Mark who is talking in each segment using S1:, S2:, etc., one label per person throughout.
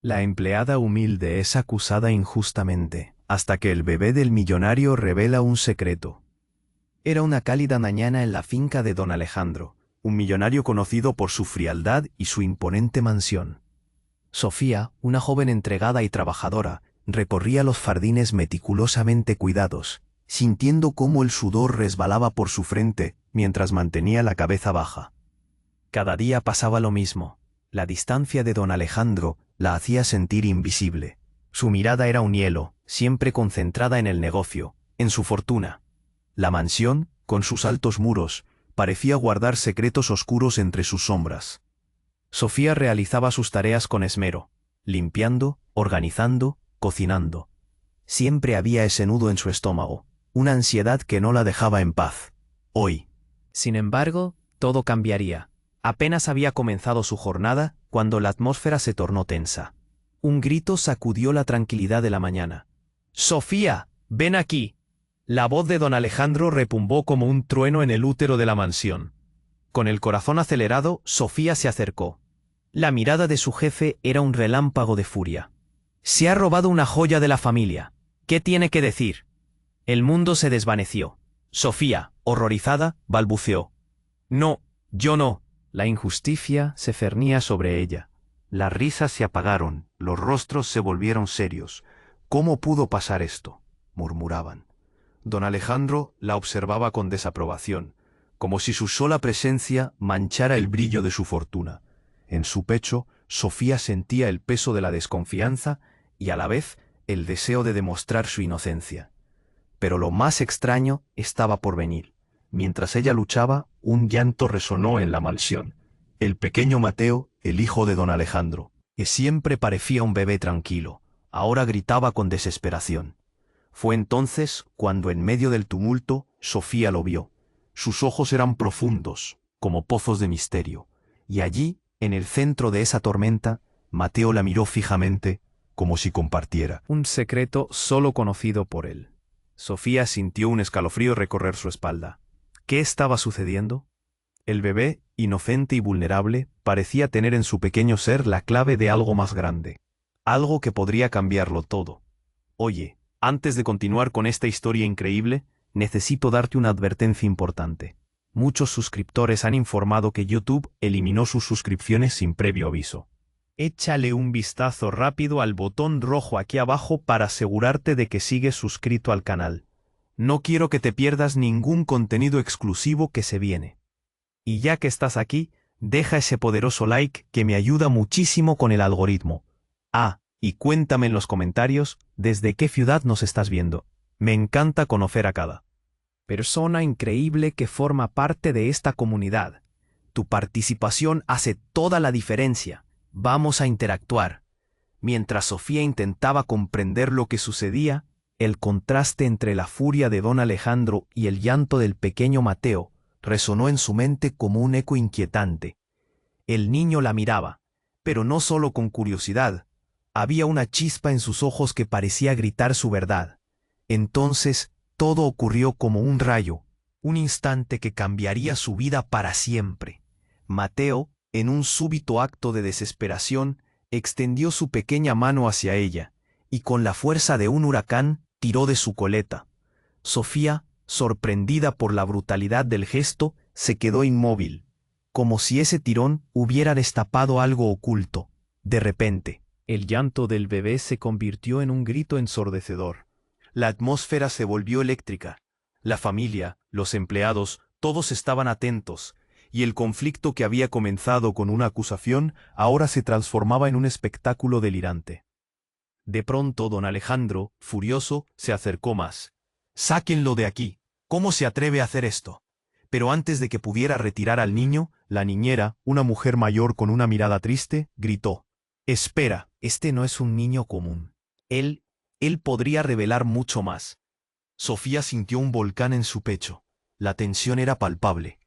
S1: La empleada humilde es acusada injustamente, hasta que el bebé del millonario revela un secreto. Era una cálida mañana en la finca de don Alejandro, un millonario conocido por su frialdad y su imponente mansión. Sofía, una joven entregada y trabajadora, recorría los jardines meticulosamente cuidados, sintiendo cómo el sudor resbalaba por su frente mientras mantenía la cabeza baja. Cada día pasaba lo mismo. La distancia de don Alejandro la hacía sentir invisible. Su mirada era un hielo, siempre concentrada en el negocio, en su fortuna. La mansión, con sus altos muros, parecía guardar secretos oscuros entre sus sombras. Sofía realizaba sus tareas con esmero, limpiando, organizando, cocinando. Siempre había ese nudo en su estómago, una ansiedad que no la dejaba en paz. Hoy. Sin embargo, todo cambiaría. Apenas había comenzado su jornada cuando la atmósfera se tornó tensa. Un grito sacudió la tranquilidad de la mañana. «¡Sofía, ven aquí!». La voz de don Alejandro retumbó como un trueno en el útero de la mansión. Con el corazón acelerado, Sofía se acercó. La mirada de su jefe era un relámpago de furia. «Se ha robado una joya de la familia. ¿Qué tiene que decir?». El mundo se desvaneció. Sofía, horrorizada, balbuceó. «No, yo no». La injusticia se cernía sobre ella. Las risas se apagaron, los rostros se volvieron serios. «¿Cómo pudo pasar esto?», murmuraban. Don Alejandro la observaba con desaprobación, como si su sola presencia manchara el brillo de su fortuna. En su pecho, Sofía sentía el peso de la desconfianza y a la vez el deseo de demostrar su inocencia. Pero lo más extraño estaba por venir. Mientras ella luchaba, un llanto resonó en la mansión. El pequeño Mateo, el hijo de don Alejandro, que siempre parecía un bebé tranquilo, ahora gritaba con desesperación. Fue entonces cuando en medio del tumulto Sofía lo vio. Sus ojos eran profundos, como pozos de misterio, y allí, en el centro de esa tormenta, Mateo la miró fijamente, como si compartiera un secreto solo conocido por él. Sofía sintió un escalofrío recorrer su espalda. ¿Qué estaba sucediendo? El bebé, inocente y vulnerable, parecía tener en su pequeño ser la clave de algo más grande. Algo que podría cambiarlo todo. Oye, antes de continuar con esta historia increíble, necesito darte una advertencia importante. Muchos suscriptores han informado que YouTube eliminó sus suscripciones sin previo aviso. Échale un vistazo rápido al botón rojo aquí abajo para asegurarte de que sigues suscrito al canal. No quiero que te pierdas ningún contenido exclusivo que se viene. Y ya que estás aquí, deja ese poderoso like que me ayuda muchísimo con el algoritmo. Ah, y cuéntame en los comentarios desde qué ciudad nos estás viendo. Me encanta conocer a cada persona increíble que forma parte de esta comunidad. Tu participación hace toda la diferencia. Vamos a interactuar. Mientras Sofía intentaba comprender lo que sucedía, el contraste entre la furia de don Alejandro y el llanto del pequeño Mateo resonó en su mente como un eco inquietante. El niño la miraba, pero no solo con curiosidad. Había una chispa en sus ojos que parecía gritar su verdad. Entonces, todo ocurrió como un rayo, un instante que cambiaría su vida para siempre. Mateo, en un súbito acto de desesperación, extendió su pequeña mano hacia ella, y con la fuerza de un huracán, tiró de su coleta. Sofía, sorprendida por la brutalidad del gesto, se quedó inmóvil, como si ese tirón hubiera destapado algo oculto. De repente, el llanto del bebé se convirtió en un grito ensordecedor. La atmósfera se volvió eléctrica. La familia, los empleados, todos estaban atentos, y el conflicto que había comenzado con una acusación ahora se transformaba en un espectáculo delirante. De pronto don Alejandro, furioso, se acercó más. «¡Sáquenlo de aquí! ¿Cómo se atreve a hacer esto?». Pero antes de que pudiera retirar al niño, la niñera, una mujer mayor con una mirada triste, gritó. «Espera, este no es un niño común. Él podría revelar mucho más». Sofía sintió un volcán en su pecho. La tensión era palpable.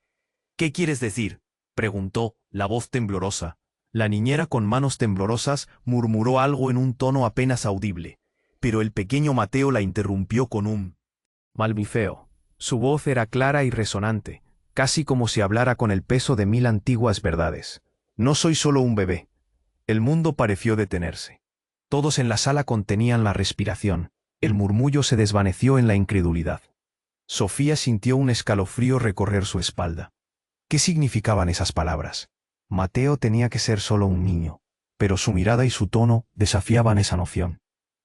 S1: «¿Qué quieres decir?», preguntó, la voz temblorosa. La niñera con manos temblorosas murmuró algo en un tono apenas audible, pero el pequeño Mateo la interrumpió con un balbuceo. Su voz era clara y resonante, casi como si hablara con el peso de 1000 antiguas verdades. «No soy solo un bebé». El mundo pareció detenerse. Todos en la sala contenían la respiración. El murmullo se desvaneció en la incredulidad. Sofía sintió un escalofrío recorrer su espalda. ¿Qué significaban esas palabras? Mateo tenía que ser solo un niño, pero su mirada y su tono desafiaban esa noción.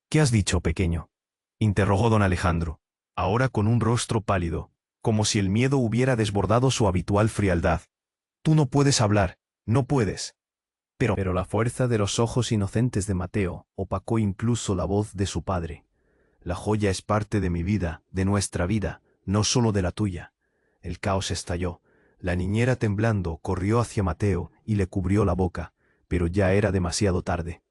S1: ¿Qué has dicho, pequeño?, interrogó don Alejandro, ahora con un rostro pálido, como si el miedo hubiera desbordado su habitual frialdad. Tú no puedes hablar, no puedes. Pero la fuerza de los ojos inocentes de Mateo opacó incluso la voz de su padre. La joya es parte de mi vida, de nuestra vida, no solo de la tuya. El caos estalló. La niñera temblando corrió hacia Mateo y le cubrió la boca, pero ya era demasiado tarde.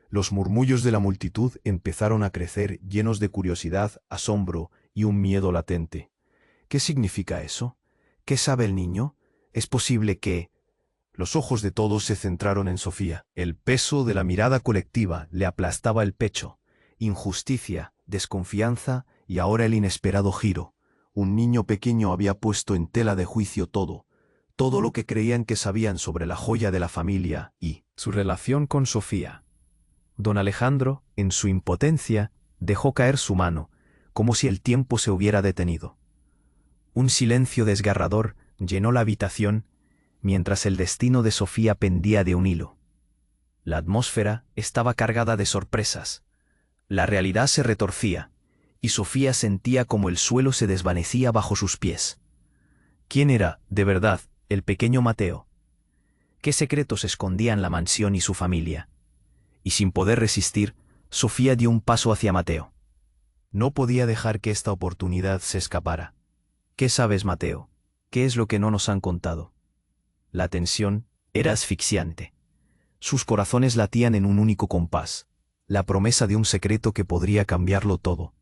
S1: Los murmullos de la multitud empezaron a crecer llenos de curiosidad, asombro y un miedo latente. ¿Qué significa eso? ¿Qué sabe el niño? ¿Es posible que...? Los ojos de todos se centraron en Sofía. El peso de la mirada colectiva le aplastaba el pecho. Injusticia, desconfianza y ahora el inesperado giro. Un niño pequeño había puesto en tela de juicio todo lo que creían que sabían sobre la joya de la familia y su relación con Sofía. Don Alejandro, en su impotencia, dejó caer su mano, como si el tiempo se hubiera detenido. Un silencio desgarrador llenó la habitación, mientras el destino de Sofía pendía de un hilo. La atmósfera estaba cargada de sorpresas. La realidad se retorcía, y Sofía sentía como el suelo se desvanecía bajo sus pies. ¿Quién era, de verdad, el pequeño Mateo? ¿Qué secretos escondían la mansión y su familia? Y sin poder resistir, Sofía dio un paso hacia Mateo. No podía dejar que esta oportunidad se escapara. ¿Qué sabes, Mateo? ¿Qué es lo que no nos han contado? La tensión era asfixiante. Sus corazones latían en un único compás, la promesa de un secreto que podría cambiarlo todo.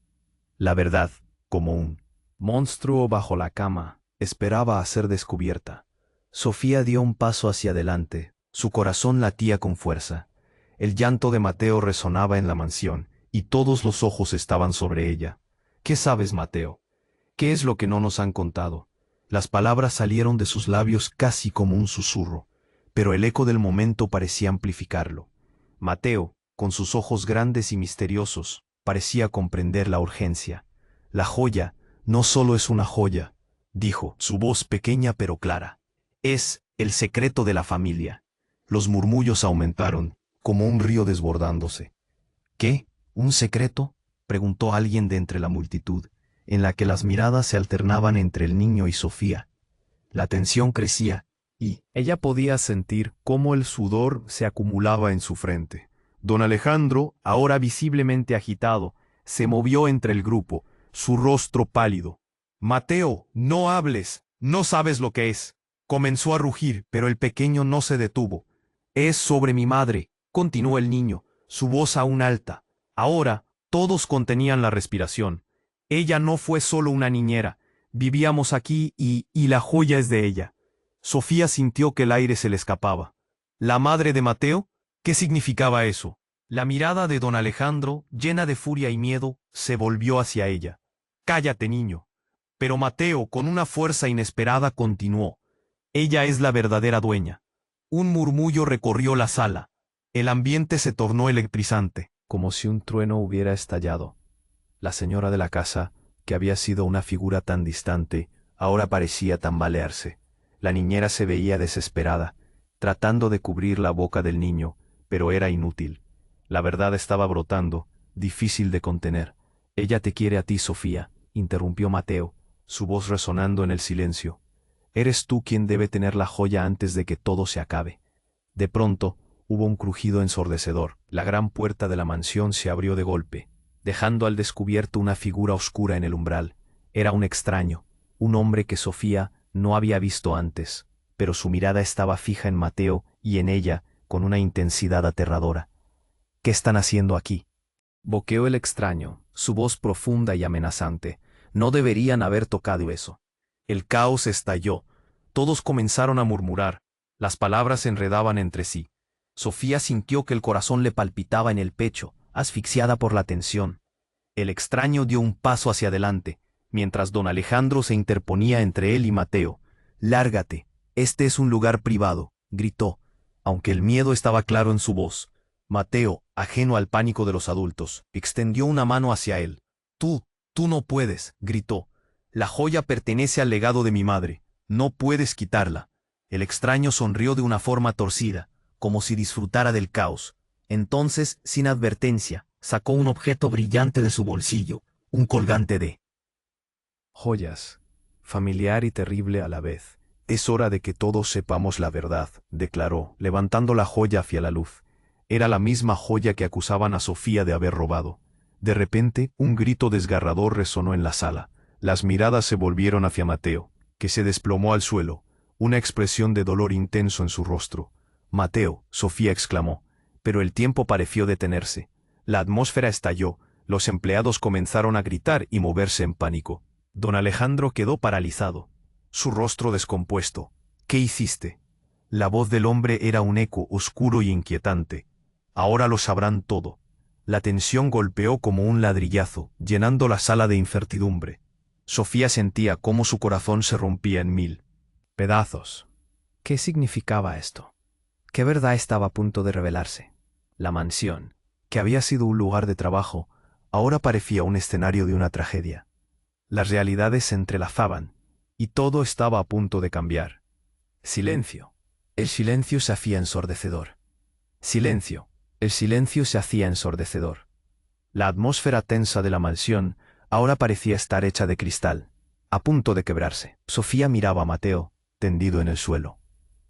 S1: La verdad, como un monstruo bajo la cama, esperaba a ser descubierta. Sofía dio un paso hacia adelante, su corazón latía con fuerza. El llanto de Mateo resonaba en la mansión, y todos los ojos estaban sobre ella. ¿Qué sabes, Mateo? ¿Qué es lo que no nos han contado? Las palabras salieron de sus labios casi como un susurro, pero el eco del momento parecía amplificarlo. Mateo, con sus ojos grandes y misteriosos, parecía comprender la urgencia. La joya no solo es una joya, dijo, su voz pequeña pero clara. Es el secreto de la familia. Los murmullos aumentaron, como un río desbordándose. ¿Qué? ¿Un secreto?, preguntó alguien de entre la multitud, en la que las miradas se alternaban entre el niño y Sofía. La tensión crecía, y ella podía sentir cómo el sudor se acumulaba en su frente. Don Alejandro, ahora visiblemente agitado, se movió entre el grupo, su rostro pálido. «Mateo, no hables, no sabes lo que es». Comenzó a rugir, pero el pequeño no se detuvo. «Es sobre mi madre», continuó el niño, su voz aún alta. Ahora, todos contenían la respiración. Ella no fue solo una niñera. Vivíamos aquí y la joya es de ella. Sofía sintió que el aire se le escapaba. ¿La madre de Mateo? ¿Qué significaba eso? La mirada de don Alejandro, llena de furia y miedo, se volvió hacia ella. «Cállate, niño». Pero Mateo, con una fuerza inesperada, continuó. «Ella es la verdadera dueña». Un murmullo recorrió la sala. El ambiente se tornó electrizante, como si un trueno hubiera estallado. La señora de la casa, que había sido una figura tan distante, ahora parecía tambalearse. La niñera se veía desesperada, tratando de cubrir la boca del niño, pero era inútil. La verdad estaba brotando, difícil de contener. «Ella te quiere a ti, Sofía», interrumpió Mateo, su voz resonando en el silencio. «Eres tú quien debe tener la joya antes de que todo se acabe». De pronto, hubo un crujido ensordecedor. La gran puerta de la mansión se abrió de golpe, dejando al descubierto una figura oscura en el umbral. Era un extraño, un hombre que Sofía no había visto antes, pero su mirada estaba fija en Mateo y en ella con una intensidad aterradora. «¿Qué están haciendo aquí?», boqueó el extraño, su voz profunda y amenazante. «No deberían haber tocado eso». El caos estalló. Todos comenzaron a murmurar. Las palabras se enredaban entre sí. Sofía sintió que el corazón le palpitaba en el pecho, asfixiada por la tensión. El extraño dio un paso hacia adelante, mientras don Alejandro se interponía entre él y Mateo. «Lárgate, este es un lugar privado», gritó, aunque el miedo estaba claro en su voz. Mateo, ajeno al pánico de los adultos, extendió una mano hacia él. Tú no puedes, gritó. La joya pertenece al legado de mi madre. No puedes quitarla. El extraño sonrió de una forma torcida, como si disfrutara del caos. Entonces, sin advertencia, sacó un objeto brillante de su bolsillo, un colgante de joyas, familiar y terrible a la vez. Es hora de que todos sepamos la verdad, declaró, levantando la joya hacia la luz. Era la misma joya que acusaban a Sofía de haber robado. De repente, un grito desgarrador resonó en la sala. Las miradas se volvieron hacia Mateo, que se desplomó al suelo, una expresión de dolor intenso en su rostro. Mateo, Sofía exclamó, pero el tiempo pareció detenerse. La atmósfera estalló, los empleados comenzaron a gritar y moverse en pánico. Don Alejandro quedó paralizado, su rostro descompuesto. ¿Qué hiciste? La voz del hombre era un eco oscuro y inquietante. Ahora lo sabrán todo. La tensión golpeó como un ladrillazo, llenando la sala de incertidumbre. Sofía sentía cómo su corazón se rompía en mil pedazos. ¿Qué significaba esto? ¿Qué verdad estaba a punto de revelarse? La mansión, que había sido un lugar de trabajo, ahora parecía un escenario de una tragedia. Las realidades se entrelazaban, y todo estaba a punto de cambiar. Silencio. El silencio se hacía ensordecedor. Silencio. El silencio se hacía ensordecedor. La atmósfera tensa de la mansión ahora parecía estar hecha de cristal, a punto de quebrarse. Sofía miraba a Mateo, tendido en el suelo,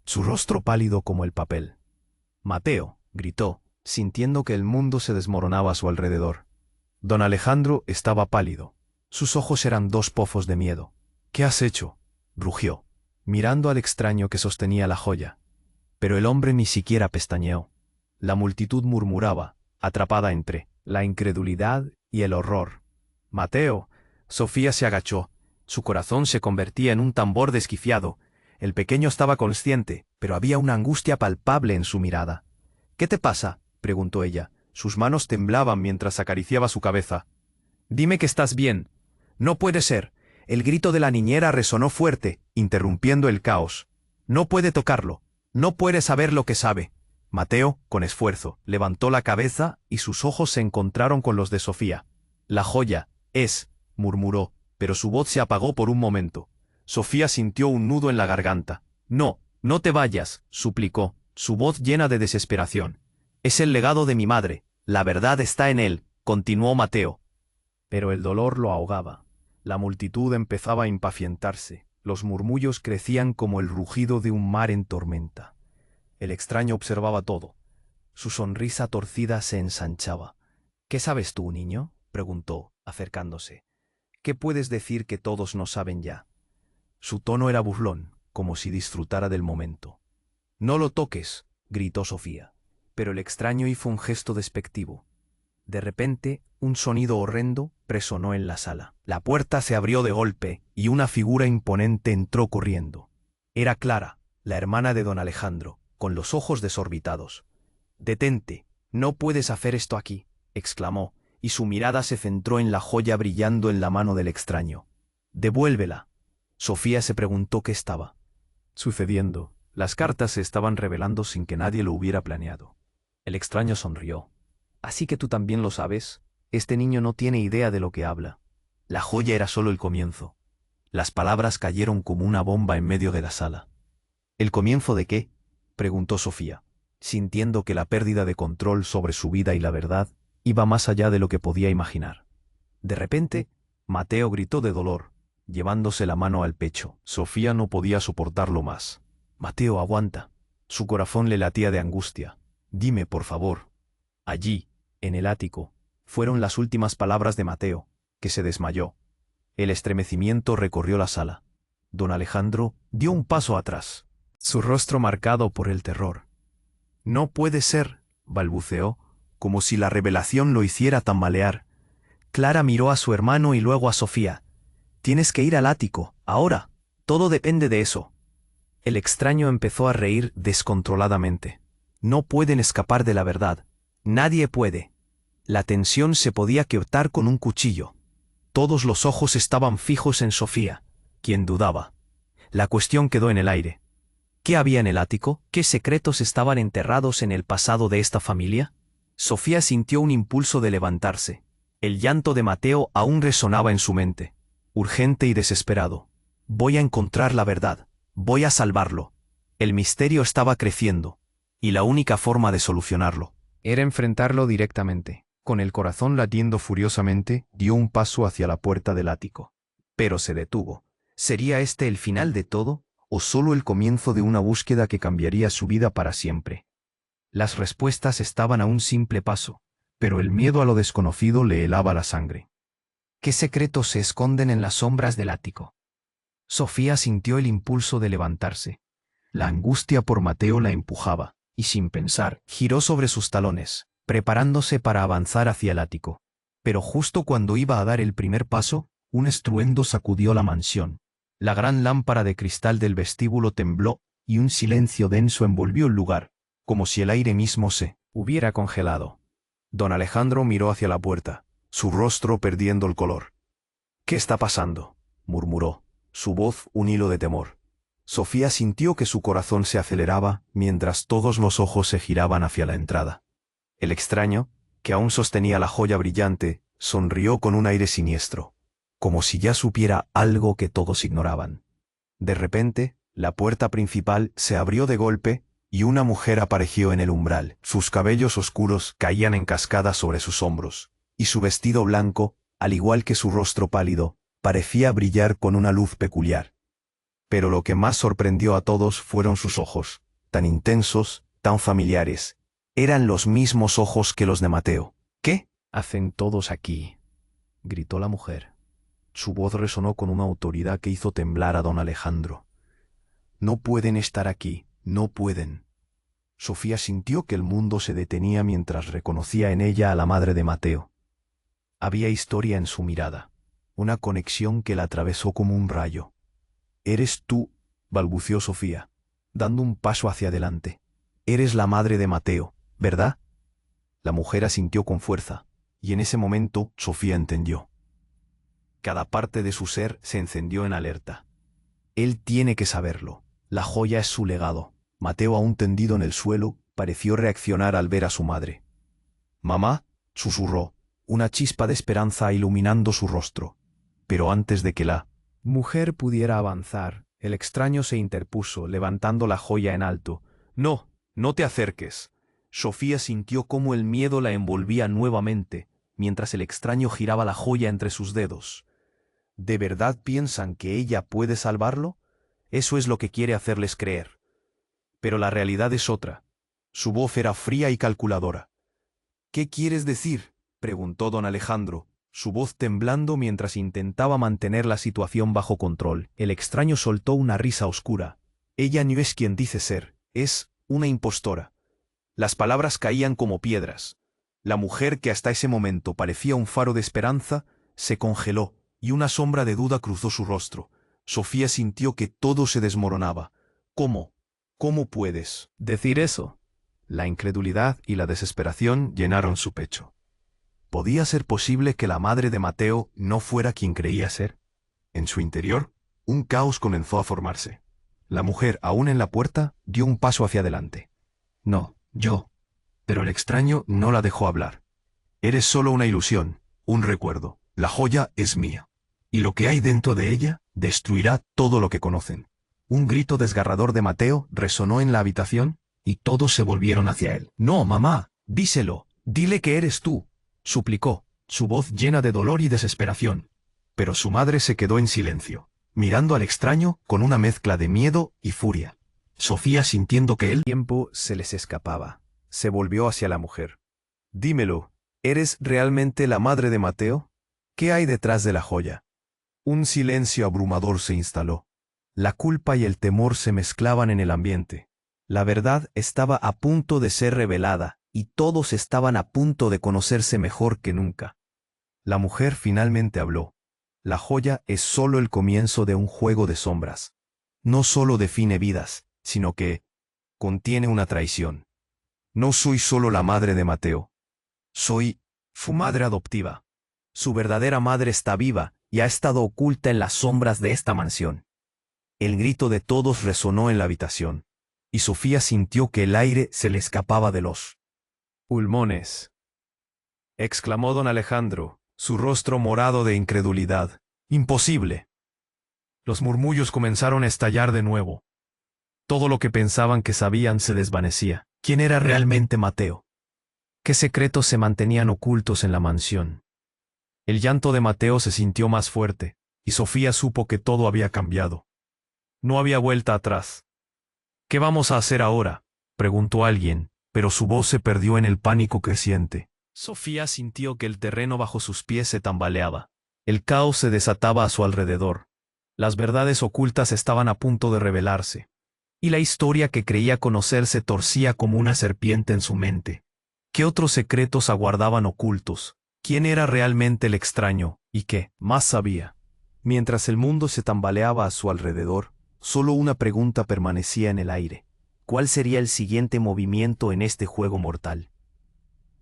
S1: su rostro pálido como el papel. «Mateo», gritó, sintiendo que el mundo se desmoronaba a su alrededor. Don Alejandro estaba pálido. Sus ojos eran dos pozos de miedo. «¿Qué has hecho?», rugió, mirando al extraño que sostenía la joya. Pero el hombre ni siquiera pestañeó. La multitud murmuraba, atrapada entre la incredulidad y el horror. «Mateo». Sofía se agachó. Su corazón se convertía en un tambor desquiciado. El pequeño estaba consciente, pero había una angustia palpable en su mirada. «¿Qué te pasa?», preguntó ella. Sus manos temblaban mientras acariciaba su cabeza. «Dime que estás bien». «No puede ser». El grito de la niñera resonó fuerte, interrumpiendo el caos. «No puede tocarlo. No puede saber lo que sabe». Mateo, con esfuerzo, levantó la cabeza y sus ojos se encontraron con los de Sofía. «La joya es», murmuró, pero su voz se apagó por un momento. Sofía sintió un nudo en la garganta. «No, no te vayas», suplicó, su voz llena de desesperación. «Es el legado de mi madre. La verdad está en él», continuó Mateo. Pero el dolor lo ahogaba. La multitud empezaba a impacientarse. Los murmullos crecían como el rugido de un mar en tormenta. El extraño observaba todo. Su sonrisa torcida se ensanchaba. «¿Qué sabes tú, niño?», preguntó, acercándose. «¿Qué puedes decir que todos no saben ya?». Su tono era burlón, como si disfrutara del momento. «No lo toques», gritó Sofía. Pero el extraño hizo un gesto despectivo. De repente, un sonido horrendo resonó en la sala. La puerta se abrió de golpe y una figura imponente entró corriendo. Era Clara, la hermana de don Alejandro, con los ojos desorbitados. «Detente, no puedes hacer esto aquí», exclamó, y su mirada se centró en la joya brillando en la mano del extraño. «Devuélvela». Sofía se preguntó qué estaba sucediendo. Las cartas se estaban revelando sin que nadie lo hubiera planeado. El extraño sonrió. «¿Así que tú también lo sabes? Este niño no tiene idea de lo que habla». La joya era solo el comienzo. Las palabras cayeron como una bomba en medio de la sala. «¿El comienzo de qué?», preguntó Sofía, sintiendo que la pérdida de control sobre su vida y la verdad iba más allá de lo que podía imaginar. De repente, Mateo gritó de dolor, llevándose la mano al pecho. Sofía no podía soportarlo más. «Mateo, aguanta». Su corazón le latía de angustia. «Dime, por favor». Allí, en el ático, fueron las últimas palabras de Mateo, que se desmayó. El estremecimiento recorrió la sala. Don Alejandro dio un paso atrás, su rostro marcado por el terror. «No puede ser», balbuceó, como si la revelación lo hiciera tambalear. Clara miró a su hermano y luego a Sofía. «Tienes que ir al ático, ahora. Todo depende de eso». El extraño empezó a reír descontroladamente. «No pueden escapar de la verdad. Nadie puede». La tensión se podía cortar con un cuchillo. Todos los ojos estaban fijos en Sofía, quien dudaba. La cuestión quedó en el aire. ¿Qué había en el ático? ¿Qué secretos estaban enterrados en el pasado de esta familia? Sofía sintió un impulso de levantarse. El llanto de Mateo aún resonaba en su mente, urgente y desesperado. Voy a encontrar la verdad. Voy a salvarlo. El misterio estaba creciendo, y la única forma de solucionarlo era enfrentarlo directamente. Con el corazón latiendo furiosamente, dio un paso hacia la puerta del ático. Pero se detuvo. ¿Sería este el final de todo, o solo el comienzo de una búsqueda que cambiaría su vida para siempre? Las respuestas estaban a un simple paso, pero el miedo a lo desconocido le helaba la sangre. ¿Qué secretos se esconden en las sombras del ático? Sofía sintió el impulso de levantarse. La angustia por Mateo la empujaba, y sin pensar, giró sobre sus talones, preparándose para avanzar hacia el ático. Pero justo cuando iba a dar el primer paso, un estruendo sacudió la mansión. La gran lámpara de cristal del vestíbulo tembló, y un silencio denso envolvió el lugar, como si el aire mismo se hubiera congelado. Don Alejandro miró hacia la puerta, su rostro perdiendo el color. «¿Qué está pasando?», murmuró, su voz un hilo de temor. Sofía sintió que su corazón se aceleraba mientras todos los ojos se giraban hacia la entrada. El extraño, que aún sostenía la joya brillante, sonrió con un aire siniestro, como si ya supiera algo que todos ignoraban. De repente, la puerta principal se abrió de golpe y una mujer apareció en el umbral. Sus cabellos oscuros caían en cascada sobre sus hombros, y su vestido blanco, al igual que su rostro pálido, parecía brillar con una luz peculiar. Pero lo que más sorprendió a todos fueron sus ojos, tan intensos, tan familiares. Eran los mismos ojos que los de Mateo. «¿Qué hacen todos aquí?», gritó la mujer. Su voz resonó con una autoridad que hizo temblar a don Alejandro. «No pueden estar aquí, no pueden». Sofía sintió que el mundo se detenía mientras reconocía en ella a la madre de Mateo. Había historia en su mirada, una conexión que la atravesó como un rayo. «Eres tú», balbuceó Sofía, dando un paso hacia adelante. «Eres la madre de Mateo, ¿verdad?». La mujer asintió con fuerza, y en ese momento Sofía entendió. Cada parte de su ser se encendió en alerta. Él tiene que saberlo. La joya es su legado. Mateo, aún tendido en el suelo, pareció reaccionar al ver a su madre. «Mamá», susurró, una chispa de esperanza iluminando su rostro. Pero antes de que la mujer pudiera avanzar, el extraño se interpuso, levantando la joya en alto. «No, no te acerques». Sofía sintió cómo el miedo la envolvía nuevamente, mientras el extraño giraba la joya entre sus dedos. ¿De verdad piensan que ella puede salvarlo? Eso es lo que quiere hacerles creer. Pero la realidad es otra. Su voz era fría y calculadora. «¿Qué quieres decir?», preguntó don Alejandro, su voz temblando mientras intentaba mantener la situación bajo control. El extraño soltó una risa oscura. «Ella no es quien dice ser, es una impostora». Las palabras caían como piedras. La mujer, que hasta ese momento parecía un faro de esperanza, se congeló, y una sombra de duda cruzó su rostro. Sofía sintió que todo se desmoronaba. «¿Cómo? ¿Cómo puedes decir eso?». La incredulidad y la desesperación llenaron su pecho. ¿Podía ser posible que la madre de Mateo no fuera quien creía ser? En su interior, un caos comenzó a formarse. La mujer, aún en la puerta, dio un paso hacia adelante. «No, yo». Pero el extraño no la dejó hablar. «Eres solo una ilusión, un recuerdo. La joya es mía. Y lo que hay dentro de ella destruirá todo lo que conocen». Un grito desgarrador de Mateo resonó en la habitación, y todos se volvieron hacia él. «No, mamá, díselo, dile que eres tú», suplicó, su voz llena de dolor y desesperación. Pero su madre se quedó en silencio, mirando al extraño con una mezcla de miedo y furia. Sofía, sintiendo que el tiempo se les escapaba, se volvió hacia la mujer. «Dímelo, ¿eres realmente la madre de Mateo? ¿Qué hay detrás de la joya?». Un silencio abrumador se instaló. La culpa y el temor se mezclaban en el ambiente. La verdad estaba a punto de ser revelada, y todos estaban a punto de conocerse mejor que nunca. La mujer finalmente habló. «La joya es solo el comienzo de un juego de sombras. No solo define vidas, sino que contiene una traición. No soy solo la madre de Mateo. Soy su madre adoptiva. Su verdadera madre está viva y ha estado oculta en las sombras de esta mansión». El grito de todos resonó en la habitación, y Sofía sintió que el aire se le escapaba de los pulmones. exclamó don Alejandro, su rostro morado de incredulidad. Imposible. Los murmullos comenzaron a estallar de nuevo. Todo lo que pensaban que sabían se desvanecía. ¿Quién era realmente Mateo? ¿Qué secretos se mantenían ocultos en la mansión? El llanto de Mateo se sintió más fuerte, y Sofía supo que todo había cambiado. No había vuelta atrás. ¿Qué vamos a hacer ahora?, preguntó alguien, pero su voz se perdió en el pánico creciente. Sofía sintió que el terreno bajo sus pies se tambaleaba. El caos se desataba a su alrededor. Las verdades ocultas estaban a punto de revelarse. Y la historia que creía conocer se torcía como una serpiente en su mente. ¿Qué otros secretos aguardaban ocultos? ¿Quién era realmente el extraño? ¿Y qué más sabía? Mientras el mundo se tambaleaba a su alrededor, solo una pregunta permanecía en el aire. ¿Cuál sería el siguiente movimiento en este juego mortal?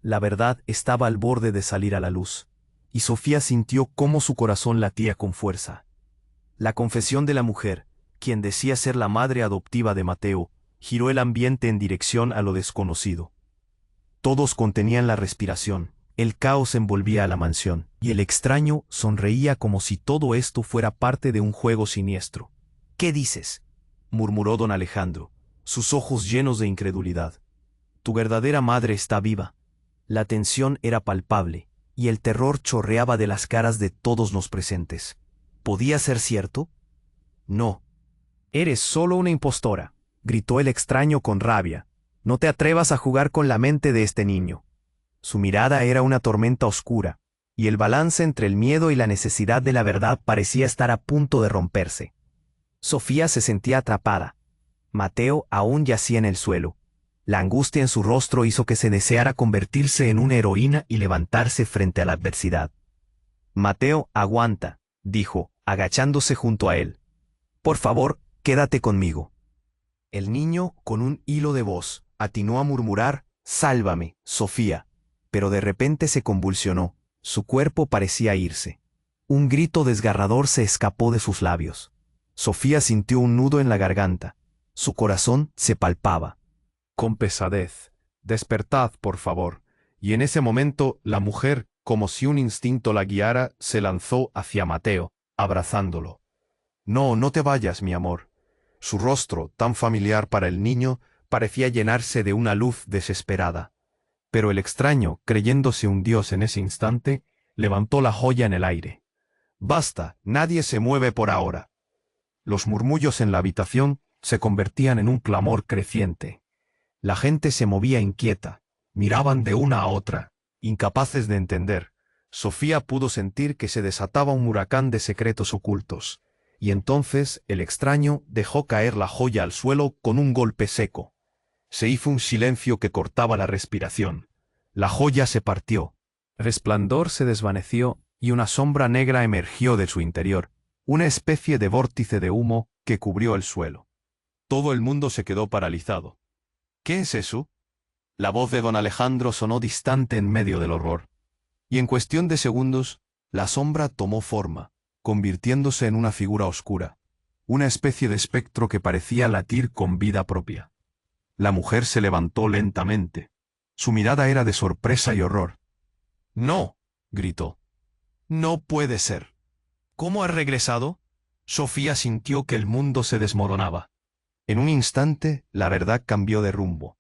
S1: La verdad estaba al borde de salir a la luz, y Sofía sintió cómo su corazón latía con fuerza. La confesión de la mujer, quien decía ser la madre adoptiva de Mateo, giró el ambiente en dirección a lo desconocido. Todos contenían la respiración, el caos envolvía a la mansión, y el extraño sonreía como si todo esto fuera parte de un juego siniestro. ¿Qué dices?, murmuró don Alejandro, sus ojos llenos de incredulidad. Tu verdadera madre está viva. La tensión era palpable, y el terror chorreaba de las caras de todos los presentes. ¿Podía ser cierto? No. Eres solo una impostora, gritó el extraño con rabia. No te atrevas a jugar con la mente de este niño. Su mirada era una tormenta oscura, y el balance entre el miedo y la necesidad de la verdad parecía estar a punto de romperse. Sofía se sentía atrapada. Mateo aún yacía en el suelo. La angustia en su rostro hizo que se deseara convertirse en una heroína y levantarse frente a la adversidad. Mateo, aguanta, dijo, agachándose junto a él. Por favor, quédate conmigo. El niño, con un hilo de voz, atinó a murmurar, «Sálvame, Sofía», pero de repente se convulsionó, su cuerpo parecía irse. Un grito desgarrador se escapó de sus labios. Sofía sintió un nudo en la garganta. Su corazón se palpaba. Con pesadez, «Despertad, por favor», y en ese momento la mujer, como si un instinto la guiara, se lanzó hacia Mateo, abrazándolo. «No, no te vayas, mi amor». Su rostro, tan familiar para el niño, parecía llenarse de una luz desesperada. Pero el extraño, creyéndose un dios en ese instante, levantó la joya en el aire. «Basta, nadie se mueve por ahora». Los murmullos en la habitación se convertían en un clamor creciente. La gente se movía inquieta, miraban de una a otra, incapaces de entender. Sofía pudo sentir que se desataba un huracán de secretos ocultos, y entonces el extraño dejó caer la joya al suelo con un golpe seco. Se hizo un silencio que cortaba la respiración. La joya se partió. El resplandor se desvaneció y una sombra negra emergió de su interior, una especie de vórtice de humo que cubrió el suelo. Todo el mundo se quedó paralizado. «¿Qué es eso?». La voz de don Alejandro sonó distante en medio del horror. Y en cuestión de segundos, la sombra tomó forma, convirtiéndose en una figura oscura, una especie de espectro que parecía latir con vida propia. La mujer se levantó lentamente. Su mirada era de sorpresa y horror. «No», gritó. «No puede ser». «¿Cómo has regresado?». Sofía sintió que el mundo se desmoronaba. En un instante, la verdad cambió de rumbo.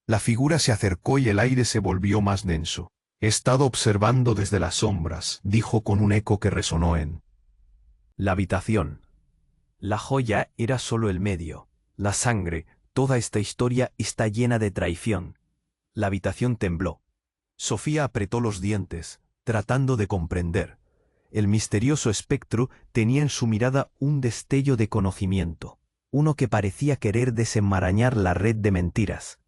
S1: La figura se acercó y el aire se volvió más denso. «He estado observando desde las sombras», dijo con un eco que resonó en la habitación. La joya era solo el medio. La sangre, toda esta historia está llena de traición. La habitación tembló. Sofía apretó los dientes, tratando de comprender. El misterioso espectro tenía en su mirada un destello de conocimiento, uno que parecía querer desenmarañar la red de mentiras.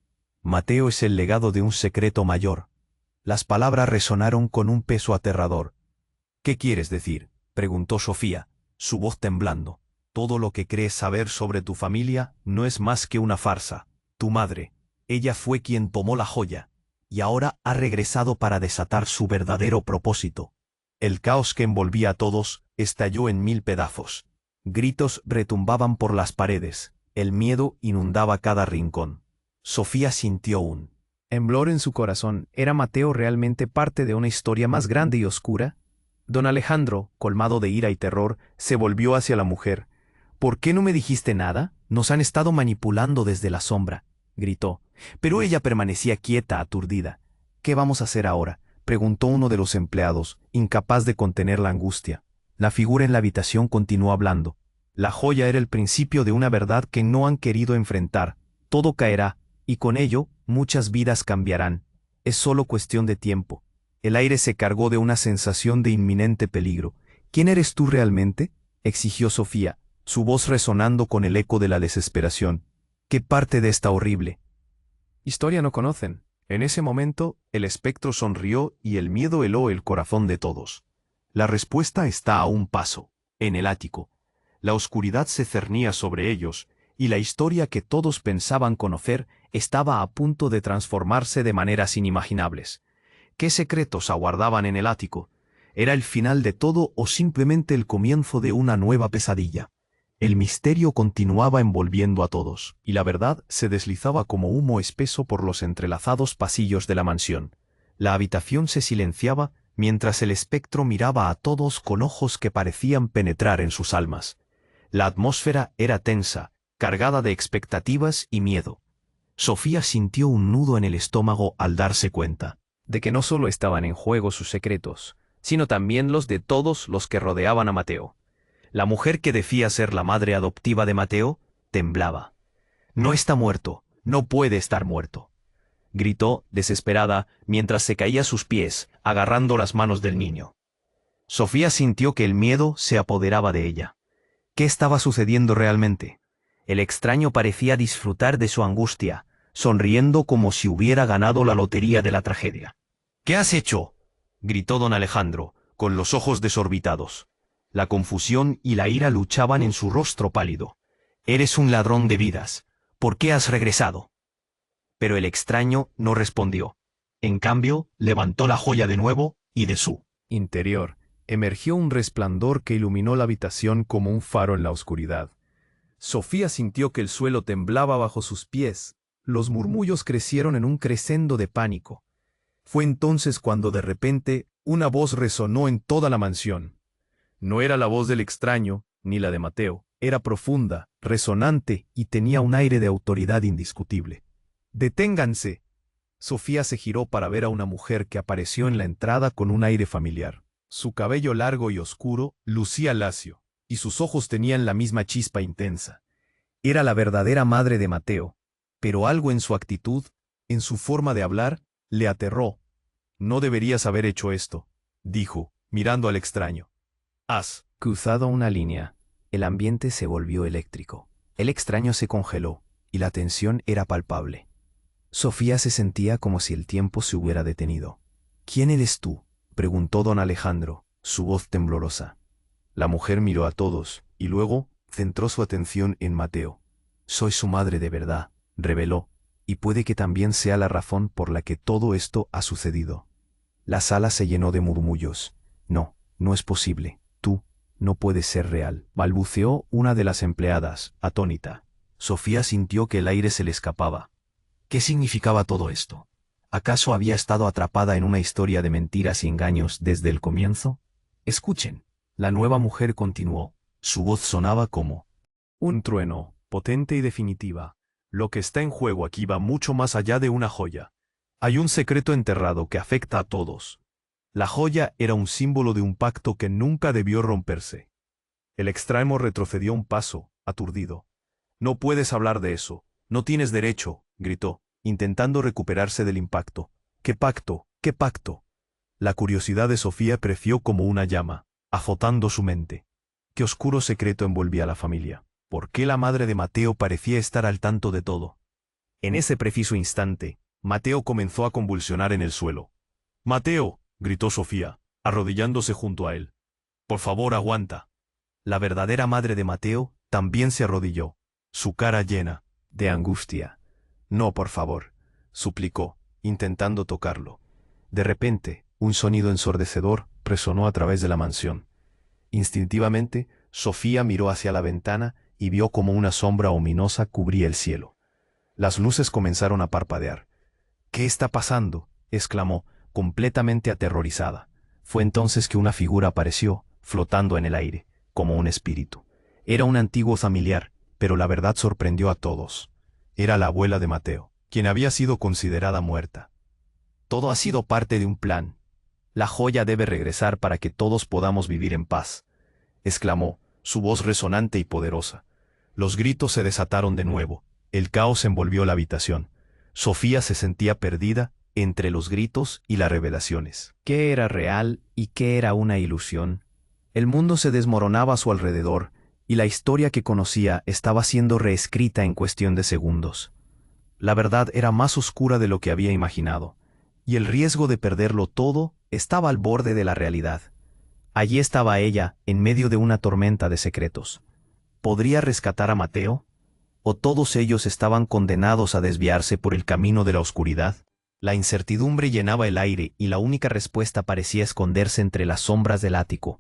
S1: «Mateo es el legado de un secreto mayor». Las palabras resonaron con un peso aterrador. «¿Qué quieres decir?», preguntó Sofía, su voz temblando. «Todo lo que crees saber sobre tu familia no es más que una farsa. Tu madre, ella fue quien tomó la joya, y ahora ha regresado para desatar su verdadero propósito». El caos que envolvía a todos estalló en 1000 pedazos. Gritos retumbaban por las paredes, el miedo inundaba cada rincón. Sofía sintió un Temblor en su corazón. ¿Era Mateo realmente parte de una historia más grande y oscura? Don Alejandro, colmado de ira y terror, se volvió hacia la mujer. ¿Por qué no me dijiste nada? Nos han estado manipulando desde la sombra, gritó. Pero ella permanecía quieta, aturdida. ¿Qué vamos a hacer ahora?, preguntó uno de los empleados, incapaz de contener la angustia. La figura en la habitación continuó hablando. La joya era el principio de una verdad que no han querido enfrentar. Todo caerá, y con ello, muchas vidas cambiarán. Es solo cuestión de tiempo. El aire se cargó de una sensación de inminente peligro. ¿Quién eres tú realmente?, exigió Sofía, su voz resonando con el eco de la desesperación. ¿Qué parte de esta horrible historia no conocen? En ese momento, el espectro sonrió y el miedo heló el corazón de todos. La respuesta está a un paso, en el ático. La oscuridad se cernía sobre ellos, y la historia que todos pensaban conocer estaba a punto de transformarse de maneras inimaginables. ¿Qué secretos aguardaban en el ático? ¿Era el final de todo o simplemente el comienzo de una nueva pesadilla? El misterio continuaba envolviendo a todos, y la verdad se deslizaba como humo espeso por los entrelazados pasillos de la mansión. La habitación se silenciaba mientras el espectro miraba a todos con ojos que parecían penetrar en sus almas. La atmósfera era tensa, cargada de expectativas y miedo. Sofía sintió un nudo en el estómago al darse cuenta de que no solo estaban en juego sus secretos, sino también los de todos los que rodeaban a Mateo. La mujer que decía ser la madre adoptiva de Mateo temblaba. «No está muerto, no puede estar muerto», gritó, desesperada, mientras se caía a sus pies, agarrando las manos del niño. Sofía sintió que el miedo se apoderaba de ella. ¿Qué estaba sucediendo realmente? El extraño parecía disfrutar de su angustia, sonriendo como si hubiera ganado la lotería de la tragedia. «¿Qué has hecho?», gritó don Alejandro, con los ojos desorbitados. La confusión y la ira luchaban en su rostro pálido. «Eres un ladrón de vidas. ¿Por qué has regresado?». Pero el extraño no respondió. En cambio, levantó la joya de nuevo y de su interior emergió un resplandor que iluminó la habitación como un faro en la oscuridad. Sofía sintió que el suelo temblaba bajo sus pies. Los murmullos crecieron en un crescendo de pánico. Fue entonces cuando de repente una voz resonó en toda la mansión. No era la voz del extraño, ni la de Mateo. Era profunda, resonante y tenía un aire de autoridad indiscutible. «¡Deténganse!». Sofía se giró para ver a una mujer que apareció en la entrada con un aire familiar. Su cabello largo y oscuro lucía lacio, y sus ojos tenían la misma chispa intensa. Era la verdadera madre de Mateo, pero algo en su actitud, en su forma de hablar, le aterró. «No deberías haber hecho esto», dijo, mirando al extraño. «Has cruzado una línea». El ambiente se volvió eléctrico. El extraño se congeló, y la tensión era palpable. Sofía se sentía como si el tiempo se hubiera detenido. «¿Quién eres tú?», preguntó don Alejandro, su voz temblorosa. La mujer miró a todos, y luego centró su atención en Mateo. «Soy su madre de verdad», reveló, «y puede que también sea la razón por la que todo esto ha sucedido». La sala se llenó de murmullos. «No, no es posible. Tú no puedes ser real», balbuceó una de las empleadas, atónita. Sofía sintió que el aire se le escapaba. ¿Qué significaba todo esto? ¿Acaso había estado atrapada en una historia de mentiras y engaños desde el comienzo? «Escuchen», la nueva mujer continuó. Su voz sonaba como un trueno, potente y definitiva. «Lo que está en juego aquí va mucho más allá de una joya. Hay un secreto enterrado que afecta a todos». La joya era un símbolo de un pacto que nunca debió romperse. El extraño retrocedió un paso, aturdido. «No puedes hablar de eso. No tienes derecho», gritó, intentando recuperarse del impacto. «¿Qué pacto? ¿Qué pacto?». La curiosidad de Sofía creció como una llama, azotando su mente. ¿Qué oscuro secreto envolvía a la familia? ¿Por qué la madre de Mateo parecía estar al tanto de todo? En ese preciso instante, Mateo comenzó a convulsionar en el suelo. «¡Mateo!», gritó Sofía, arrodillándose junto a él. «Por favor, aguanta». La verdadera madre de Mateo también se arrodilló, su cara llena de angustia. «No, por favor», suplicó, intentando tocarlo. De repente, un sonido ensordecedor resonó a través de la mansión. Instintivamente, Sofía miró hacia la ventana y vio como una sombra ominosa cubría el cielo. Las luces comenzaron a parpadear. ¿Qué está pasando?, exclamó, completamente aterrorizada. Fue entonces que una figura apareció, flotando en el aire, como un espíritu. Era un antiguo familiar, pero la verdad sorprendió a todos. Era la abuela de Mateo, quien había sido considerada muerta. Todo ha sido parte de un plan. La joya debe regresar para que todos podamos vivir en paz, exclamó, su voz resonante y poderosa. Los gritos se desataron de nuevo. El caos envolvió la habitación. Sofía se sentía perdida entre los gritos y las revelaciones. ¿Qué era real y qué era una ilusión? El mundo se desmoronaba a su alrededor, y la historia que conocía estaba siendo reescrita en cuestión de segundos. La verdad era más oscura de lo que había imaginado, y el riesgo de perderlo todo estaba al borde de la realidad. Allí estaba ella, en medio de una tormenta de secretos. ¿Podría rescatar a Mateo? ¿O todos ellos estaban condenados a desviarse por el camino de la oscuridad? La incertidumbre llenaba el aire y la única respuesta parecía esconderse entre las sombras del ático.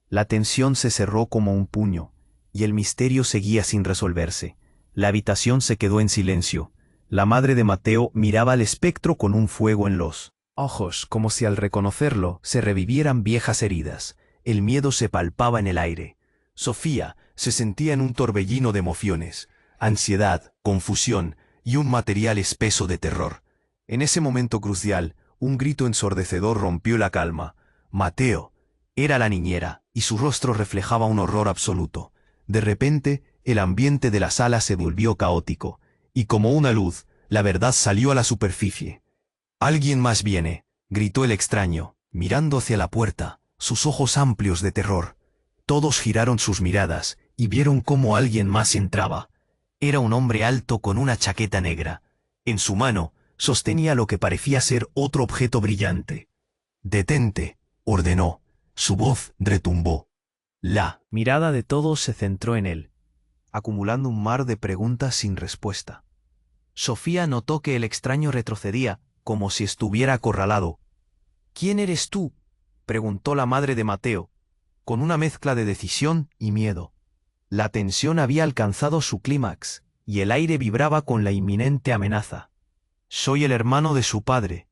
S1: La tensión se cerró como un puño, y el misterio seguía sin resolverse. La habitación se quedó en silencio. La madre de Mateo miraba al espectro con un fuego en los ojos, como si al reconocerlo se revivieran viejas heridas. El miedo se palpaba en el aire. Sofía se sentía en un torbellino de emociones, ansiedad, confusión y un material espeso de terror. En ese momento crucial, un grito ensordecedor rompió la calma. Mateo. Era la niñera, y su rostro reflejaba un horror absoluto. De repente, el ambiente de la sala se volvió caótico, y como una luz, la verdad salió a la superficie. «Alguien más viene», gritó el extraño, mirando hacia la puerta, sus ojos amplios de terror. Todos giraron sus miradas, y vieron cómo alguien más entraba. Era un hombre alto con una chaqueta negra. En su mano, sostenía lo que parecía ser otro objeto brillante. «Detente», ordenó. Su voz retumbó. La mirada de todos se centró en él, acumulando un mar de preguntas sin respuesta. Sofía notó que el extraño retrocedía, como si estuviera acorralado. «¿Quién eres tú?», preguntó la madre de Mateo, con una mezcla de decisión y miedo. La tensión había alcanzado su clímax, y el aire vibraba con la inminente amenaza. «Soy el hermano de su padre»,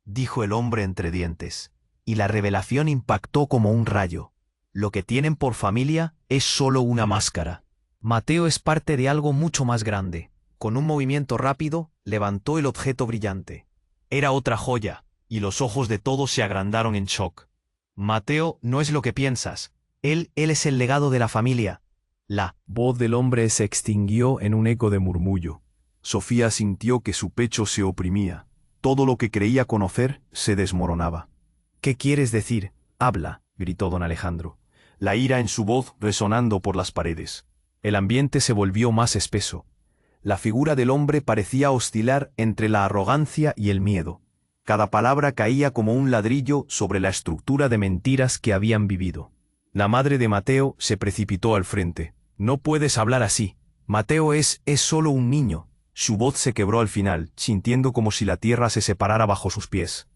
S1: dijo el hombre entre dientes, y la revelación impactó como un rayo. Lo que tienen por familia es solo una máscara. Mateo es parte de algo mucho más grande. Con un movimiento rápido, levantó el objeto brillante. Era otra joya, y los ojos de todos se agrandaron en shock. «Mateo no es lo que piensas. Él es el legado de la familia». La voz del hombre se extinguió en un eco de murmullo. Sofía sintió que su pecho se oprimía. Todo lo que creía conocer se desmoronaba. «¿Qué quieres decir? Habla», gritó don Alejandro, la ira en su voz resonando por las paredes. El ambiente se volvió más espeso. La figura del hombre parecía oscilar entre la arrogancia y el miedo. Cada palabra caía como un ladrillo sobre la estructura de mentiras que habían vivido. La madre de Mateo se precipitó al frente. «No puedes hablar así. Mateo es solo un niño». Su voz se quebró al final, sintiendo como si la tierra se separara bajo sus pies.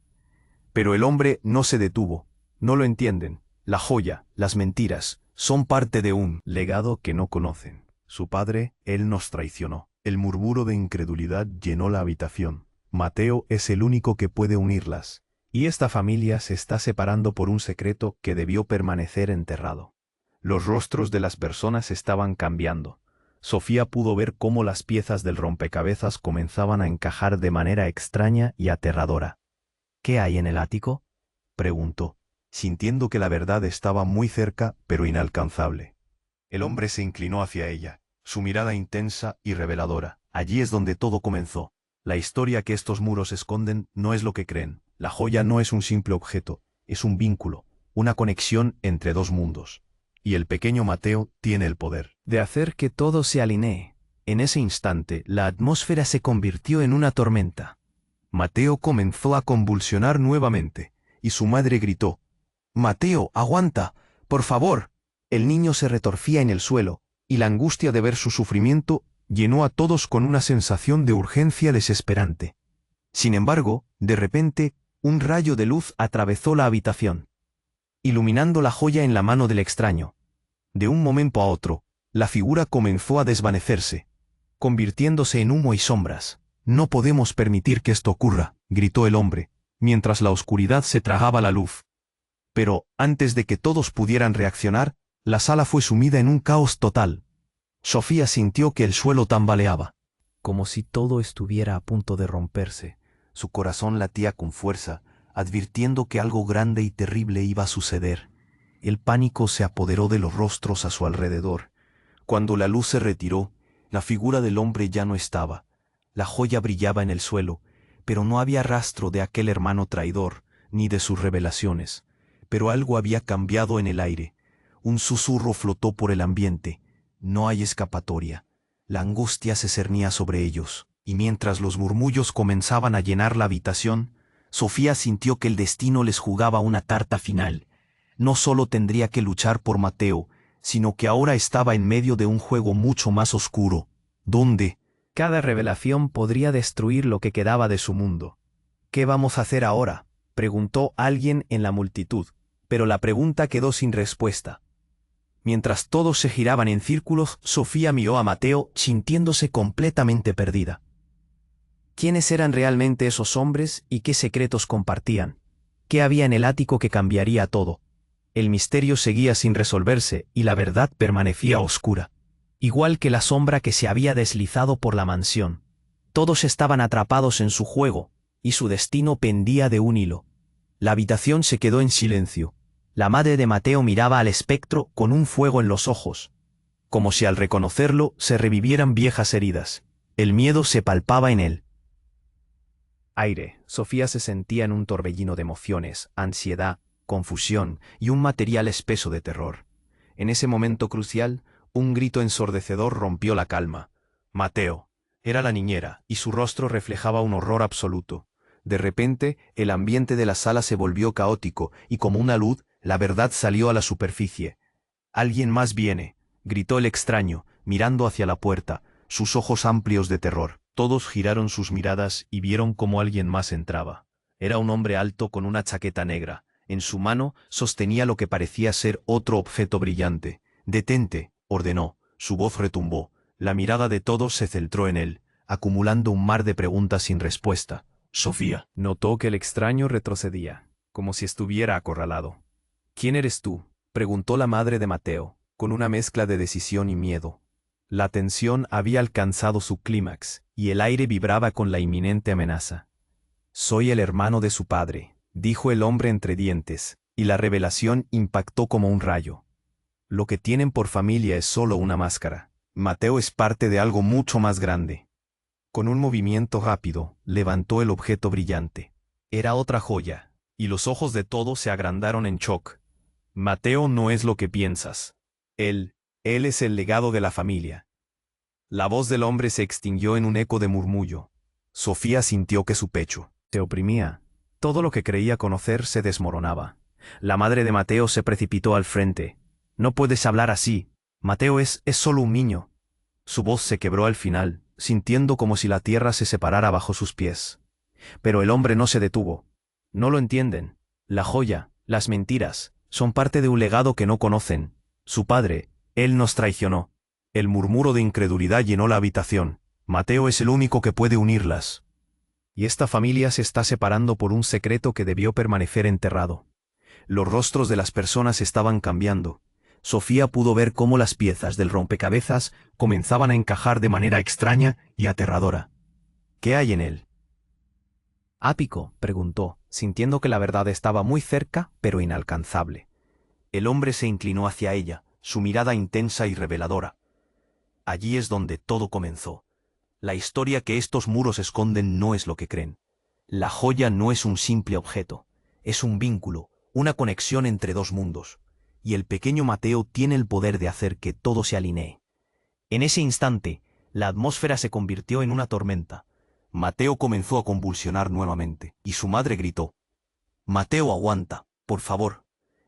S1: Pero el hombre no se detuvo. «No lo entienden. La joya, las mentiras, son parte de un legado que no conocen. Su padre, él nos traicionó». El murmuro de incredulidad llenó la habitación. Mateo es el único que puede unirlas. Y esta familia se está separando por un secreto que debió permanecer enterrado. Los rostros de las personas estaban cambiando. Sofía pudo ver cómo las piezas del rompecabezas comenzaban a encajar de manera extraña y aterradora. «¿Qué hay en el ático?», preguntó, sintiendo que la verdad estaba muy cerca pero inalcanzable. El hombre se inclinó hacia ella, su mirada intensa y reveladora. «Allí es donde todo comenzó. La historia que estos muros esconden no es lo que creen. La joya no es un simple objeto, es un vínculo, una conexión entre dos mundos. Y el pequeño Mateo tiene el poder de hacer que todo se alinee». En ese instante, la atmósfera se convirtió en una tormenta. Mateo comenzó a convulsionar nuevamente, y su madre gritó: «Mateo, aguanta, por favor». El niño se retorcía en el suelo, y la angustia de ver su sufrimiento llenó a todos con una sensación de urgencia desesperante. Sin embargo, de repente, un rayo de luz atravesó la habitación, iluminando la joya en la mano del extraño. De un momento a otro, la figura comenzó a desvanecerse, convirtiéndose en humo y sombras. «No podemos permitir que esto ocurra», gritó el hombre, mientras la oscuridad se tragaba la luz. Pero, antes de que todos pudieran reaccionar, la sala fue sumida en un caos total. Sofía sintió que el suelo tambaleaba, como si todo estuviera a punto de romperse. Su corazón latía con fuerza, advirtiendo que algo grande y terrible iba a suceder. El pánico se apoderó de los rostros a su alrededor. Cuando la luz se retiró, la figura del hombre ya no estaba. La joya brillaba en el suelo, pero no había rastro de aquel hermano traidor, ni de sus revelaciones. Pero algo había cambiado en el aire. Un susurro flotó por el ambiente. No hay escapatoria. La angustia se cernía sobre ellos, y mientras los murmullos comenzaban a llenar la habitación, Sofía sintió que el destino les jugaba una carta final. No solo tendría que luchar por Mateo, sino que ahora estaba en medio de un juego mucho más oscuro, donde cada revelación podría destruir lo que quedaba de su mundo. ¿Qué vamos a hacer ahora?, preguntó alguien en la multitud, pero la pregunta quedó sin respuesta. Mientras todos se giraban en círculos, Sofía miró a Mateo, sintiéndose completamente perdida. ¿Quiénes eran realmente esos hombres y qué secretos compartían? ¿Qué había en el ático que cambiaría todo? El misterio seguía sin resolverse y la verdad permanecía oscura, igual que la sombra que se había deslizado por la mansión. Todos estaban atrapados en su juego, y su destino pendía de un hilo. La habitación se quedó en silencio. La madre de Mateo miraba al espectro con un fuego en los ojos, como si al reconocerlo se revivieran viejas heridas. El miedo se palpaba en él. Aire. Sofía se sentía en un torbellino de emociones, ansiedad, confusión y un material espeso de terror. En ese momento crucial, un grito ensordecedor rompió la calma. Mateo. Era la niñera, y su rostro reflejaba un horror absoluto. De repente, el ambiente de la sala se volvió caótico, y como una luz, la verdad salió a la superficie. «Alguien más viene», gritó el extraño, mirando hacia la puerta, sus ojos amplios de terror. Todos giraron sus miradas y vieron cómo alguien más entraba. Era un hombre alto con una chaqueta negra. En su mano sostenía lo que parecía ser otro objeto brillante. «Detente», ordenó. Su voz retumbó. La mirada de todos se centró en él, acumulando un mar de preguntas sin respuesta. «Sofía». Notó que el extraño retrocedía, como si estuviera acorralado. «¿Quién eres tú?», preguntó la madre de Mateo, con una mezcla de decisión y miedo. La tensión había alcanzado su clímax, y el aire vibraba con la inminente amenaza. «Soy el hermano de su padre», dijo el hombre entre dientes, y la revelación impactó como un rayo. «Lo que tienen por familia es solo una máscara. Mateo es parte de algo mucho más grande». Con un movimiento rápido, levantó el objeto brillante. Era otra joya, y los ojos de todos se agrandaron en shock. «Mateo no es lo que piensas. Él es el legado de la familia». La voz del hombre se extinguió en un eco de murmullo. Sofía sintió que su pecho se oprimía. Todo lo que creía conocer se desmoronaba. La madre de Mateo se precipitó al frente. «No puedes hablar así. Mateo es solo un niño». Su voz se quebró al final, sintiendo como si la tierra se separara bajo sus pies. Pero el hombre no se detuvo. «No lo entienden. La joya, las mentiras, son parte de un legado que no conocen. Su padre, él nos traicionó». El murmuro de incredulidad llenó la habitación. Mateo es el único que puede unirlas. Y esta familia se está separando por un secreto que debió permanecer enterrado. Los rostros de las personas estaban cambiando. Sofía pudo ver cómo las piezas del rompecabezas comenzaban a encajar de manera extraña y aterradora. «¿Qué hay en él?». «Ápico», preguntó, sintiendo que la verdad estaba muy cerca, pero inalcanzable. El hombre se inclinó hacia ella, su mirada intensa y reveladora. «Allí es donde todo comenzó. La historia que estos muros esconden no es lo que creen. La joya no es un simple objeto, es un vínculo, una conexión entre dos mundos. Y el pequeño Mateo tiene el poder de hacer que todo se alinee». En ese instante, la atmósfera se convirtió en una tormenta. Mateo comenzó a convulsionar nuevamente, y su madre gritó: «Mateo, aguanta, por favor».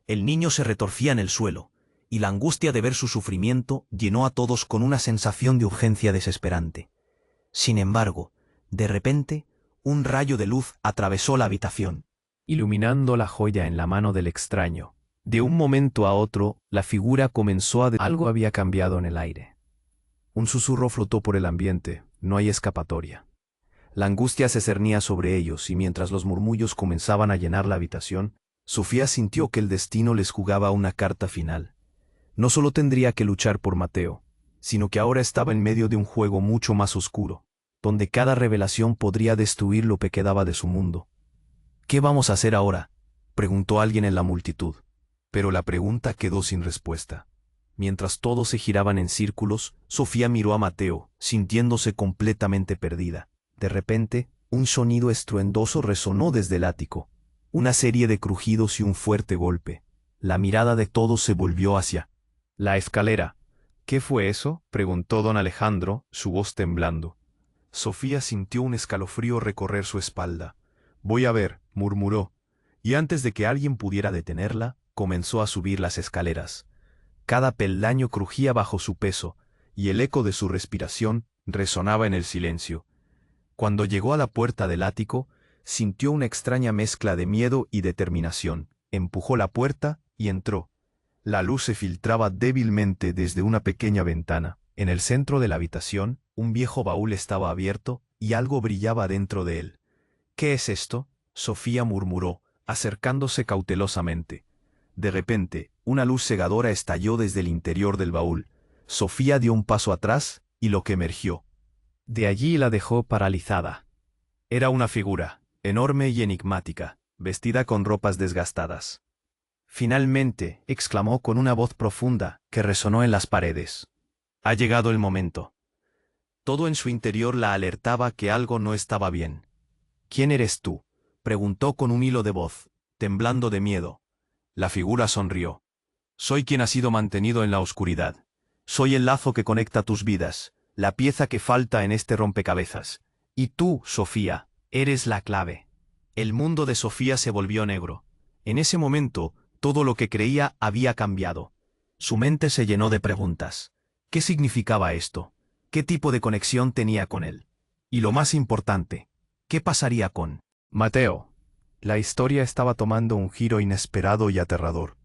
S1: El niño se retorcía en el suelo, y la angustia de ver su sufrimiento llenó a todos con una sensación de urgencia desesperante. Sin embargo, de repente, un rayo de luz atravesó la habitación, iluminando la joya en la mano del extraño. De un momento a otro, la figura comenzó a... Algo había cambiado en el aire. Un susurro flotó por el ambiente. «No hay escapatoria». La angustia se cernía sobre ellos y mientras los murmullos comenzaban a llenar la habitación, Sofía sintió que el destino les jugaba una carta final. No solo tendría que luchar por Mateo, sino que ahora estaba en medio de un juego mucho más oscuro, donde cada revelación podría destruir lo que quedaba de su mundo. ¿Qué vamos a hacer ahora?, preguntó alguien en la multitud. Pero la pregunta quedó sin respuesta. Mientras todos se giraban en círculos, Sofía miró a Mateo, sintiéndose completamente perdida. De repente, un sonido estruendoso resonó desde el ático. Una serie de crujidos y un fuerte golpe. La mirada de todos se volvió hacia la escalera. ¿Qué fue eso?, preguntó don Alejandro, su voz temblando. Sofía sintió un escalofrío recorrer su espalda. «Voy a ver», murmuró, y antes de que alguien pudiera detenerla, comenzó a subir las escaleras. Cada peldaño crujía bajo su peso, y el eco de su respiración resonaba en el silencio. Cuando llegó a la puerta del ático, sintió una extraña mezcla de miedo y determinación. Empujó la puerta y entró. La luz se filtraba débilmente desde una pequeña ventana. En el centro de la habitación, un viejo baúl estaba abierto y algo brillaba dentro de él. «¿Qué es esto?», Sofía murmuró, acercándose cautelosamente. De repente, una luz cegadora estalló desde el interior del baúl. Sofía dio un paso atrás y lo que emergió de allí la dejó paralizada. Era una figura, enorme y enigmática, vestida con ropas desgastadas. «Finalmente», exclamó con una voz profunda que resonó en las paredes. «Ha llegado el momento». Todo en su interior la alertaba que algo no estaba bien. «¿Quién eres tú?», preguntó con un hilo de voz, temblando de miedo. La figura sonrió. «Soy quien ha sido mantenido en la oscuridad. Soy el lazo que conecta tus vidas, la pieza que falta en este rompecabezas. Y tú, Sofía, eres la clave». El mundo de Sofía se volvió negro. En ese momento, todo lo que creía había cambiado. Su mente se llenó de preguntas. ¿Qué significaba esto? ¿Qué tipo de conexión tenía con él? Y lo más importante, ¿qué pasaría con Mateo? La historia estaba tomando un giro inesperado y aterrador.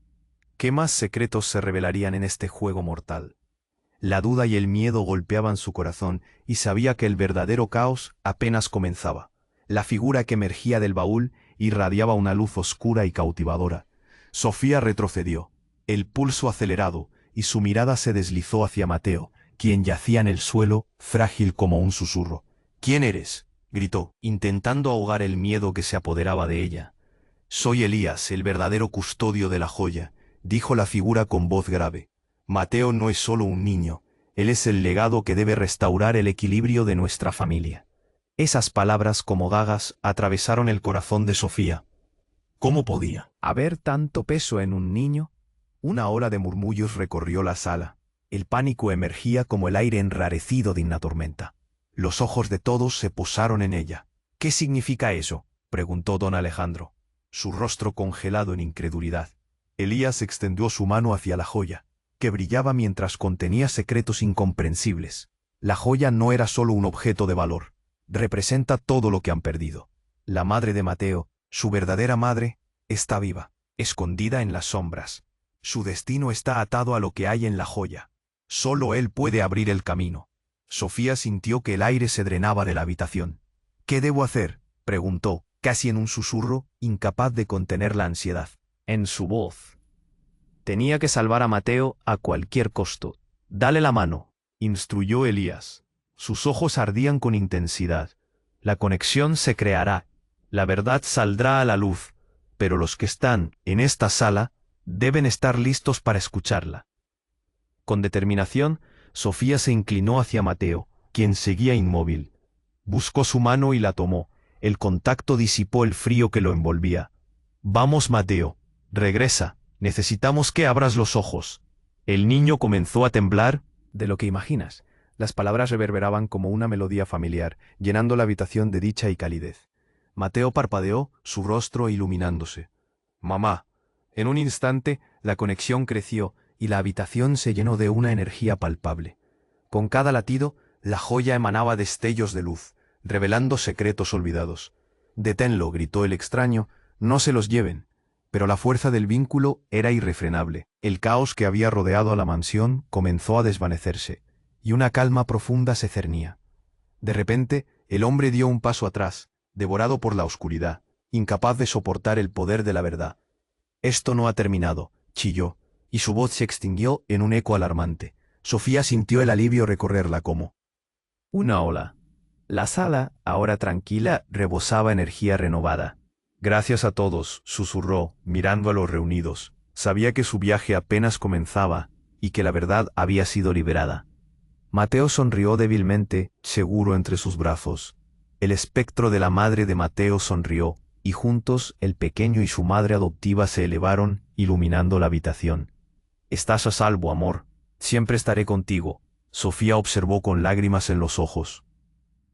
S1: ¿Qué más secretos se revelarían en este juego mortal? La duda y el miedo golpeaban su corazón y sabía que el verdadero caos apenas comenzaba. La figura que emergía del baúl irradiaba una luz oscura y cautivadora. Sofía retrocedió, el pulso acelerado, y su mirada se deslizó hacia Mateo, quien yacía en el suelo, frágil como un susurro. «¿Quién eres?», gritó, intentando ahogar el miedo que se apoderaba de ella. «Soy Elías, el verdadero custodio de la joya», dijo la figura con voz grave. «Mateo no es solo un niño, él es el legado que debe restaurar el equilibrio de nuestra familia». Esas palabras como dagas atravesaron el corazón de Sofía. ¿Cómo podía haber tanto peso en un niño? Una ola de murmullos recorrió la sala. El pánico emergía como el aire enrarecido de una tormenta. Los ojos de todos se posaron en ella. «¿Qué significa eso?», preguntó don Alejandro, su rostro congelado en incredulidad. Elías extendió su mano hacia la joya, que brillaba mientras contenía secretos incomprensibles. La joya no era solo un objeto de valor. Representa todo lo que han perdido. La madre de Mateo, su verdadera madre, está viva, escondida en las sombras. Su destino está atado a lo que hay en la joya. Solo él puede abrir el camino. Sofía sintió que el aire se drenaba de la habitación. «¿Qué debo hacer?», preguntó, casi en un susurro, incapaz de contener la ansiedad en su voz. Tenía que salvar a Mateo a cualquier costo. «Dale la mano», instruyó Elías. Sus ojos ardían con intensidad. «La conexión se creará. La verdad saldrá a la luz. Pero los que están en esta sala deben estar listos para escucharla». Con determinación, Sofía se inclinó hacia Mateo, quien seguía inmóvil. Buscó su mano y la tomó. El contacto disipó el frío que lo envolvía. «Vamos, Mateo. Regresa. Necesitamos que abras los ojos». El niño comenzó a temblar. «De lo que imaginas». Las palabras reverberaban como una melodía familiar, llenando la habitación de dicha y calidez. Mateo parpadeó, su rostro iluminándose. «Mamá». En un instante, la conexión creció y la habitación se llenó de una energía palpable. Con cada latido, la joya emanaba destellos de luz, revelando secretos olvidados. «Deténlo», gritó el extraño, «no se los lleven». Pero la fuerza del vínculo era irrefrenable. El caos que había rodeado a la mansión comenzó a desvanecerse, y una calma profunda se cernía. De repente, El hombre dio un paso atrás, devorado por la oscuridad, incapaz de soportar el poder de la verdad. Esto no ha terminado, chilló, y su voz se extinguió en un eco alarmante. Sofía sintió el alivio recorrerla como una ola. La sala, ahora tranquila, rebosaba energía renovada. Gracias a todos, susurró, mirando a los reunidos. Sabía que su viaje apenas comenzaba, y que la verdad había sido liberada. Mateo sonrió débilmente, seguro entre sus brazos. El espectro de la madre de Mateo sonrió, y juntos el pequeño y su madre adoptiva se elevaron, iluminando la habitación. Estás a salvo, amor. Siempre estaré contigo, Sofía observó con lágrimas en los ojos.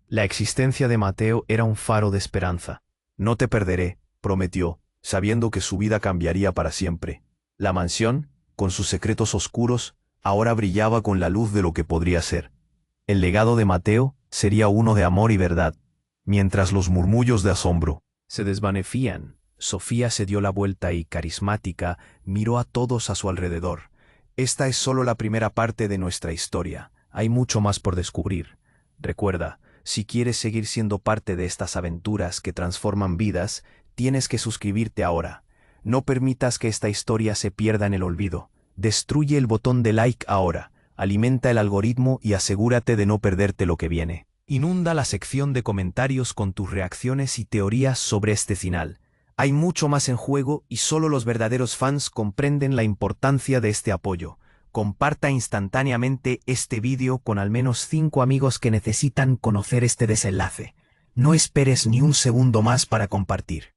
S1: La existencia de Mateo era un faro de esperanza. No te perderé, prometió, sabiendo que su vida cambiaría para siempre. La mansión, con sus secretos oscuros, ahora brillaba con la luz de lo que podría ser. El legado de Mateo sería uno de amor y verdad. Mientras los murmullos de asombro se desvanecían, Sofía se dio la vuelta y, carismática, miró a todos a su alrededor. Esta es solo la primera parte de nuestra historia. Hay mucho más por descubrir. Recuerda, si quieres seguir siendo parte de estas aventuras que transforman vidas, tienes que suscribirte ahora. No permitas que esta historia se pierda en el olvido. Destruye el botón de like ahora, alimenta el algoritmo y asegúrate de no perderte lo que viene. Inunda la sección de comentarios con tus reacciones y teorías sobre este final. Hay mucho más en juego y solo los verdaderos fans comprenden la importancia de este apoyo. Comparta instantáneamente este vídeo con al menos 5 amigos que necesitan conocer este desenlace. No esperes ni un segundo más para compartir.